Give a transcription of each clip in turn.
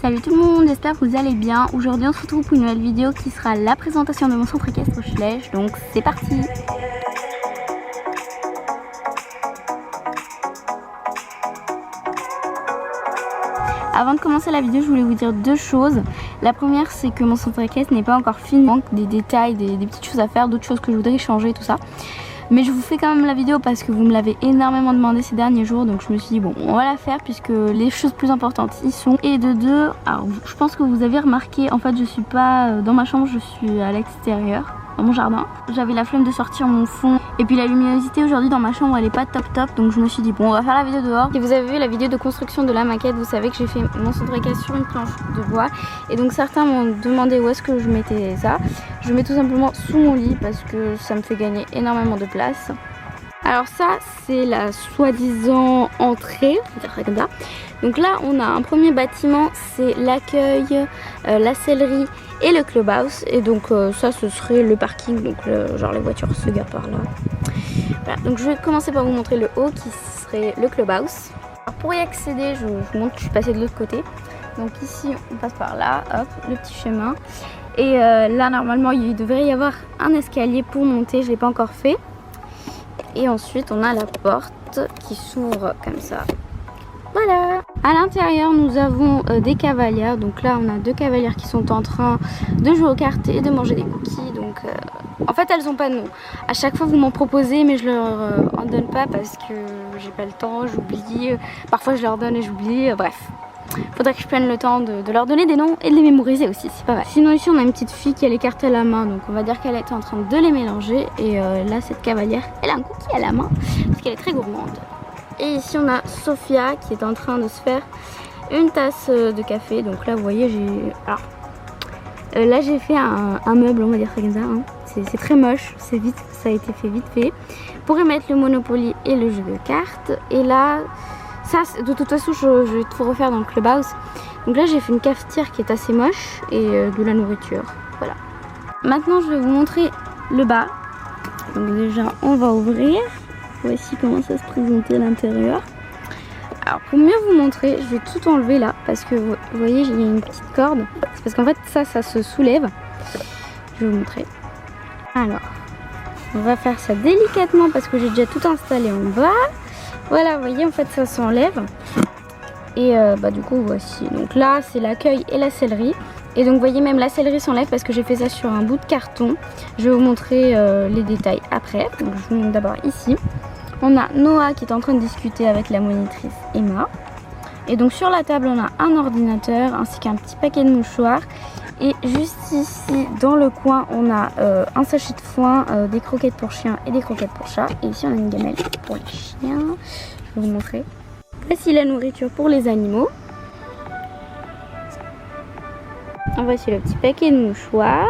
Salut tout le monde, j'espère que vous allez bien. Aujourd'hui on se retrouve pour une nouvelle vidéo qui sera la présentation de mon centre équestre Schleich. Donc c'est parti. Avant de commencer la vidéo, je voulais vous dire deux choses. La première, c'est que mon centre équestre n'est pas encore fini. Il manque des détails, des petites choses à faire, d'autres choses que je voudrais changer, tout ça. Mais je vous fais quand même la vidéo parce que vous me l'avez énormément demandé ces derniers jours. Donc je me suis dit bon, on va la faire puisque les choses plus importantes y sont. Et de deux, alors je pense que vous avez remarqué, en fait je suis pas dans ma chambre, je suis à l'extérieur, dans mon jardin. J'avais la flemme de sortir mon fond. Et puis la luminosité aujourd'hui dans ma chambre elle est pas top. Donc je me suis dit bon, on va faire la vidéo dehors. Si vous avez vu la vidéo de construction de la maquette, vous savez que j'ai fait mon centre équestre sur une planche de bois. Et donc certains m'ont demandé où est-ce que je mettais ça. Je mets tout simplement sous mon lit parce que ça me fait gagner énormément de place. Alors ça c'est la soi-disant entrée, on va dire ça comme ça. Donc là on a un premier bâtiment, c'est l'accueil, la sellerie et le clubhouse. Et donc ça ce serait le parking, donc genre les voitures se garent par là. Voilà, donc je vais commencer par vous montrer le haut qui serait le clubhouse. Alors pour y accéder, je vous montre que je suis passée de l'autre côté. Donc ici on passe par là, hop, le petit chemin. Et là normalement il devrait y avoir un escalier pour monter, je ne l'ai pas encore fait. Et ensuite on a la porte qui s'ouvre comme ça. Voilà. À l'intérieur nous avons des cavalières. Donc là on a deux cavalières qui sont en train de jouer aux cartes et de manger des cookies. Donc en fait elles n'ont pas de nom. À chaque fois vous m'en proposez mais je leur en donne pas parce que j'ai pas le temps, j'oublie. Parfois je leur donne et j'oublie, bref. Faudrait que je prenne le temps de leur donner des noms et de les mémoriser aussi, c'est pas mal. Sinon ici on a une petite fille qui a les cartes à la main, donc on va dire qu'elle était en train de les mélanger. Et là cette cavalière, elle a un cookie à la main parce qu'elle est très gourmande. Et ici on a Sophia qui est en train de se faire une tasse de café. Donc là vous voyez là j'ai fait un meuble, on va dire ça comme ça, hein. C'est très moche, c'est vite, ça a été fait vite fait. Pour y mettre le Monopoly et le jeu de cartes. Et là ça, de toute façon, je vais tout refaire dans le clubhouse. Donc là, j'ai fait une cafetière qui est assez moche et de la nourriture. Voilà. Maintenant, je vais vous montrer le bas. Donc déjà, on va ouvrir. Voici comment ça se présente à l'intérieur. Alors, pour mieux vous montrer, je vais tout enlever là. Parce que vous voyez, il y a une petite corde. C'est parce qu'en fait, ça se soulève. Je vais vous montrer. Alors, on va faire ça délicatement parce que j'ai déjà tout installé en bas. Voilà, vous voyez, en fait ça s'enlève. Et du coup voici. Donc là c'est l'accueil et la sellerie. Et donc vous voyez, même la sellerie s'enlève parce que j'ai fait ça sur un bout de carton. Je vais vous montrer les détails après. Donc je vous montre d'abord ici. On a Noah qui est en train de discuter avec la monitrice Emma. Et donc sur la table on a un ordinateur ainsi qu'un petit paquet de mouchoirs. Et juste ici dans le coin on a un sachet de foin, des croquettes pour chiens et des croquettes pour chats. Et ici on a une gamelle pour les chiens. Je vais vous montrer. Voici la nourriture pour les animaux. Voici le petit paquet de mouchoirs.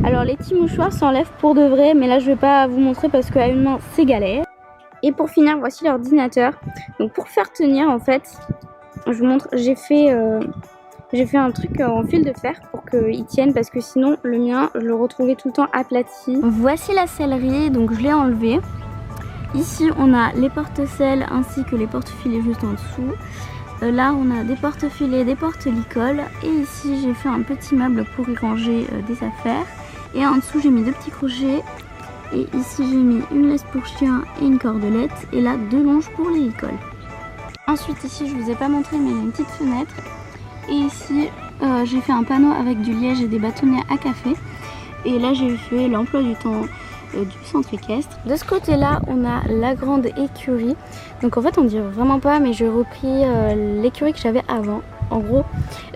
Alors les petits mouchoirs s'enlèvent pour de vrai, mais là je vais pas vous montrer parce qu'à une main c'est galère. Et pour finir voici l'ordinateur. Donc pour faire tenir en fait, je vous montre, j'ai fait un truc en fil de fer pour qu'il tienne parce que sinon le mien je le retrouvais tout le temps aplati. Voici la sellerie, donc je l'ai enlevée. Ici on a les porte-selles ainsi que les porte-filets juste en dessous. Là on a des porte-filets, des porte-licoles. Et ici j'ai fait un petit meuble pour y ranger des affaires. Et en dessous j'ai mis deux petits crochets. Et ici j'ai mis une laisse pour chien et une cordelette. Et là deux longes pour les licoles. Ensuite ici je vous ai pas montré mais il y a une petite fenêtre. Et ici j'ai fait un panneau avec du liège et des bâtonnets à café. Et là j'ai fait l'emploi du temps du centre équestre. De ce côté là on a la grande écurie. Donc en fait on dirait vraiment pas, mais j'ai repris l'écurie que j'avais avant. En gros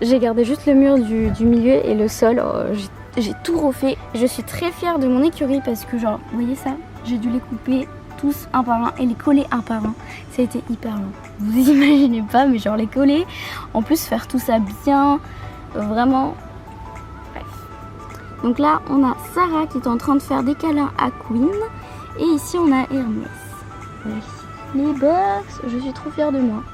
j'ai gardé juste le mur du milieu et le sol. J'ai tout refait. Je suis très fière de mon écurie parce que genre vous voyez ça, j'ai dû les couper tous un par un et les coller un par un. Ça a été hyper long, vous imaginez pas, mais genre les coller, en plus faire tout ça bien, vraiment. Donc là on a Sarah qui est en train de faire des câlins à Queen. Et ici on a Hermès. Voici les box, je suis trop fière de moi.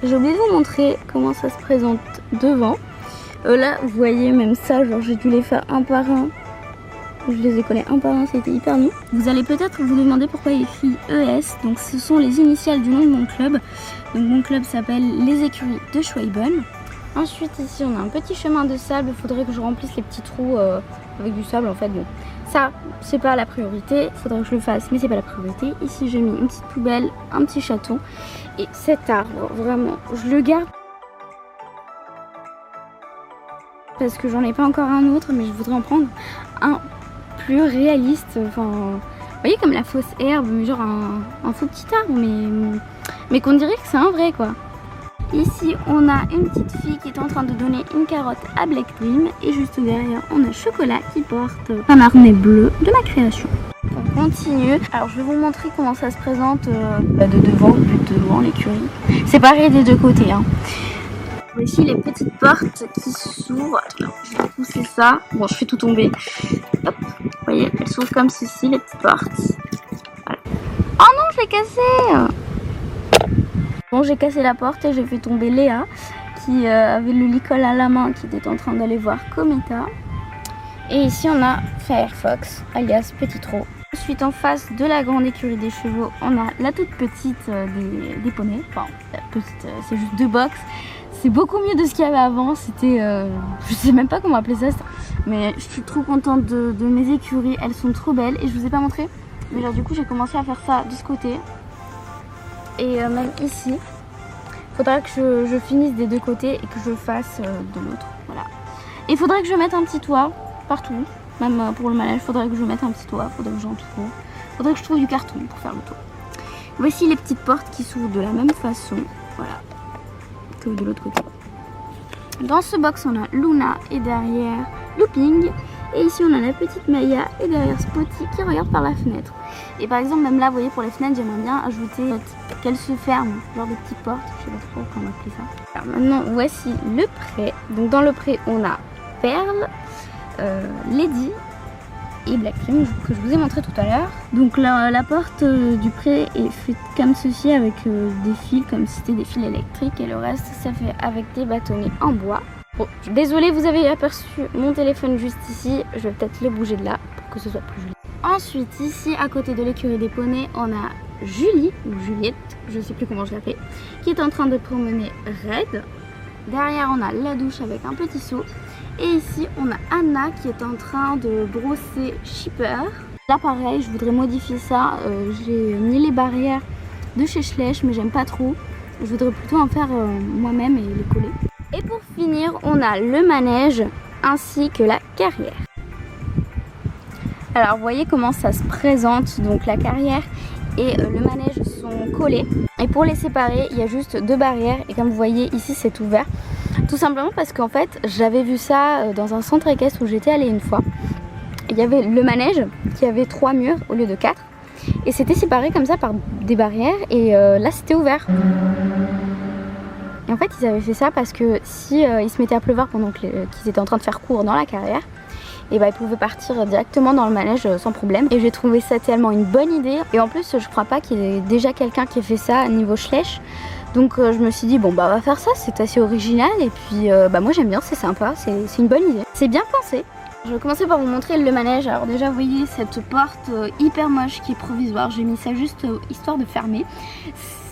J'ai oublié de vous montrer comment ça se présente devant. Là vous voyez même ça, genre j'ai dû les faire un par un. Je les ai collés un par un, c'était hyper long. Vous allez peut-être vous demander pourquoi il y a écrit ES. Donc ce sont les initiales du nom de mon club. Donc mon club s'appelle les écuries de Schwalben. Ensuite ici on a un petit chemin de sable. Il faudrait que je remplisse les petits trous avec du sable en fait. Bon, ça c'est pas la priorité. Il faudrait que je le fasse mais c'est pas la priorité. Ici j'ai mis une petite poubelle, un petit château. Et cet arbre vraiment je le garde. Parce que j'en ai pas encore un autre, mais je voudrais en prendre un plus réaliste. Enfin, vous voyez comme la fausse herbe, mais genre un faux petit arbre, mais qu'on dirait que c'est un vrai quoi. Ici on a une petite fille qui est en train de donner une carotte à Black Dream. Et juste derrière on a Chocolat qui porte un harnais bleu de ma création. On continue. Alors je vais vous montrer comment ça se présente de devant, de devant l'écurie. Séparé des deux côtés. Hein. Ici les petites portes qui s'ouvrent. Attends, je vais pousser ça. Bon, je fais tout tomber. Hop. Vous voyez, elles s'ouvrent comme ceci, les petites portes. Voilà. Oh non, je l'ai cassé. Bon, j'ai cassé la porte et j'ai fait tomber Léa qui avait le licol à la main, qui était en train d'aller voir Cometa. Et ici on a Firefox, alias Petit Trot. Ensuite, en face de la grande écurie des chevaux, on a la toute petite des poneys. Enfin, la petite, c'est juste 2 box. C'est beaucoup mieux de ce qu'il y avait avant. C'était, je sais même pas comment appeler ça. Mais je suis trop contente de mes écuries. Elles sont trop belles et je vous ai pas montré. Mais genre du coup, j'ai commencé à faire ça de ce côté. Et même ici, il faudra que je finisse des deux côtés et que je fasse de l'autre. Voilà. Et il faudrait que je mette un petit toit partout. Même pour le manège, il faudrait que je mette un petit toit. Il faudrait que j'en trouve. Il faudrait que je trouve du carton pour faire le toit. Voici les petites portes qui s'ouvrent de la même façon. Voilà. Que de l'autre côté. Dans ce box, on a Luna et derrière Looping. Et ici, on a la petite Maya et derrière Spotty qui regarde par la fenêtre. Et par exemple, même là, vous voyez, pour les fenêtres, j'aimerais bien ajouter qu'elles se ferment, genre des petites portes. Je sais pas trop comment appeler ça. Alors maintenant, voici le pré. Donc dans le pré, on a Perle, Lady et Black Dream que je vous ai montré tout à l'heure. Donc la porte du pré est faite comme ceci avec des fils comme si c'était des fils électriques et le reste ça fait avec des bâtonnets en bois. Bon, désolée, vous avez aperçu mon téléphone juste ici, je vais peut-être le bouger de là pour que ce soit plus joli. Ensuite ici à côté de l'écurie des poneys on a Julie ou Juliette, je sais plus comment je l'appelle, qui est en train de promener Red. Derrière on a la douche avec un petit seau. Et ici on a Anna qui est en train de brosser Shipper. Là pareil, je voudrais modifier ça. J'ai mis les barrières de chez Schleich mais j'aime pas trop. Je voudrais plutôt en faire moi-même et les coller. Et pour finir on a le manège ainsi que la carrière. Alors vous voyez comment ça se présente. Donc la carrière et le manège sont collés. Et pour les séparer il y a juste 2 barrières. Et comme vous voyez ici c'est ouvert. Tout simplement parce qu'en fait j'avais vu ça dans un centre équestre où j'étais allée une fois. Il y avait le manège qui avait 3 murs au lieu de 4 et c'était séparé comme ça par des barrières et là c'était ouvert. Et en fait ils avaient fait ça parce que si il se mettait à pleuvoir pendant qu'ils étaient en train de faire cours dans la carrière, et bah ils pouvaient partir directement dans le manège sans problème. Et j'ai trouvé ça tellement une bonne idée. Et en plus je crois pas qu'il y ait déjà quelqu'un qui ait fait ça à niveau Schleich. Donc je me suis dit bon bah on va faire ça, c'est assez original et puis bah moi j'aime bien, c'est sympa, c'est une bonne idée. C'est bien pensé. Je vais commencer par vous montrer le manège. Alors déjà vous voyez cette porte hyper moche qui est provisoire, j'ai mis ça juste histoire de fermer.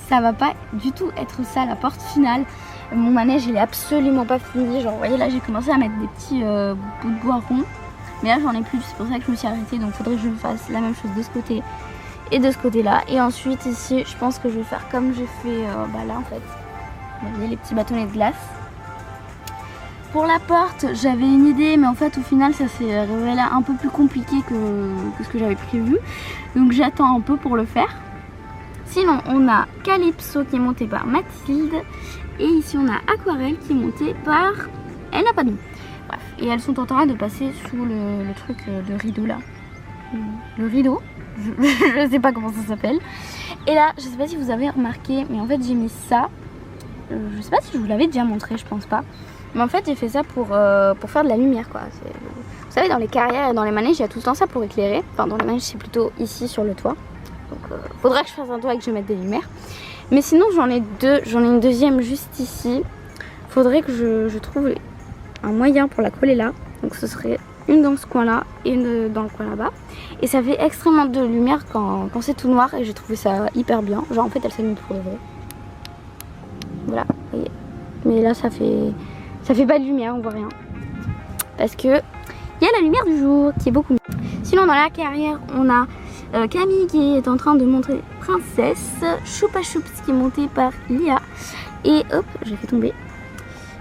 Ça va pas du tout être ça la porte finale. Mon manège il est absolument pas fini, genre vous voyez là j'ai commencé à mettre des petits bouts de bois ronds. Mais là j'en ai plus, c'est pour ça que je me suis arrêtée, donc faudrait que je fasse la même chose de ce côté et de ce côté là. Et ensuite ici je pense que je vais faire comme j'ai fait là en fait. Vous voyez les petits bâtonnets de glace. Pour la porte j'avais une idée mais en fait au final ça s'est révélé un peu plus compliqué que ce que j'avais prévu. Donc j'attends un peu pour le faire. Sinon on a Calypso qui est monté par Mathilde. Et ici on a Aquarelle qui est montée par... Elle n'a pas de nom. Bref, et elles sont en train de passer sous le truc, le rideau là. Le rideau, je sais pas comment ça s'appelle. Et là, je sais pas si vous avez remarqué, mais en fait j'ai mis ça. Je sais pas si je vous l'avais déjà montré, je pense pas. Mais en fait j'ai fait ça pour faire de la lumière quoi. Vous savez dans les carrières et dans les manèges il y a tout le temps ça pour éclairer. Enfin dans les manèges c'est plutôt ici sur le toit. Donc faudra que je fasse un toit et que je mette des lumières. Mais sinon j'en ai deux, j'en ai une deuxième juste ici. Faudrait que je trouve un moyen pour la coller là. Donc ce serait une dans ce coin là et une dans le coin là-bas. Et ça fait extrêmement de lumière quand c'est tout noir et j'ai trouvé ça hyper bien. Genre en fait elle s'allume pour de vrai. Voilà, vous voyez. Mais là ça fait pas de lumière, on voit rien. Parce que il y a la lumière du jour qui est beaucoup mieux. Sinon dans la carrière on a Camille qui est en train de montrer Princesse, Choupa Choups qui est montée par Lia. Et hop, j'ai fait tomber.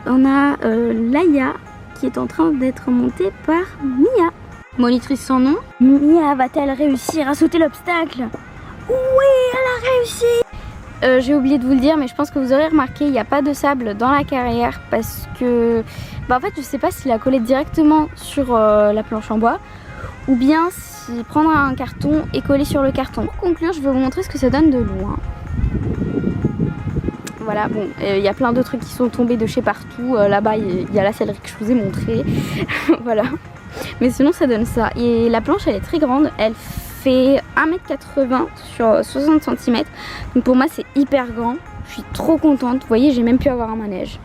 On a Laïa qui est en train d'être montée par Mia. Monitrice sans nom. Mia va-t-elle réussir à sauter l'obstacle? Oui, elle a réussi. J'ai oublié de vous le dire, mais je pense que vous aurez remarqué, il n'y a pas de sable dans la carrière parce que, en fait, je sais pas s'il a collé directement sur la planche en bois ou bien s'il prendra un carton et coller sur le carton. Pour conclure, je vais vous montrer ce que ça donne de loin. Voilà, bon, il y a plein de trucs qui sont tombés de chez partout. Là-bas, il y a la sellerie que je vous ai montrée. Voilà. Mais sinon, ça donne ça. Et la planche, elle est très grande. Elle fait 1,80 m sur 60 cm. Donc pour moi, c'est hyper grand. Je suis trop contente. Vous voyez, j'ai même pu avoir un manège.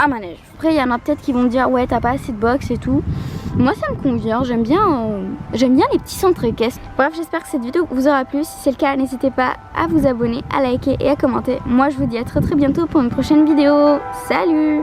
Un manège. Après, il y en a peut-être qui vont me dire, ouais, t'as pas assez de box et tout. Moi, ça me convient. J'aime bien les petits centres équestres. Bref, j'espère que cette vidéo vous aura plu. Si c'est le cas, n'hésitez pas à vous abonner, à liker et à commenter. Moi, je vous dis à très bientôt pour une prochaine vidéo. Salut!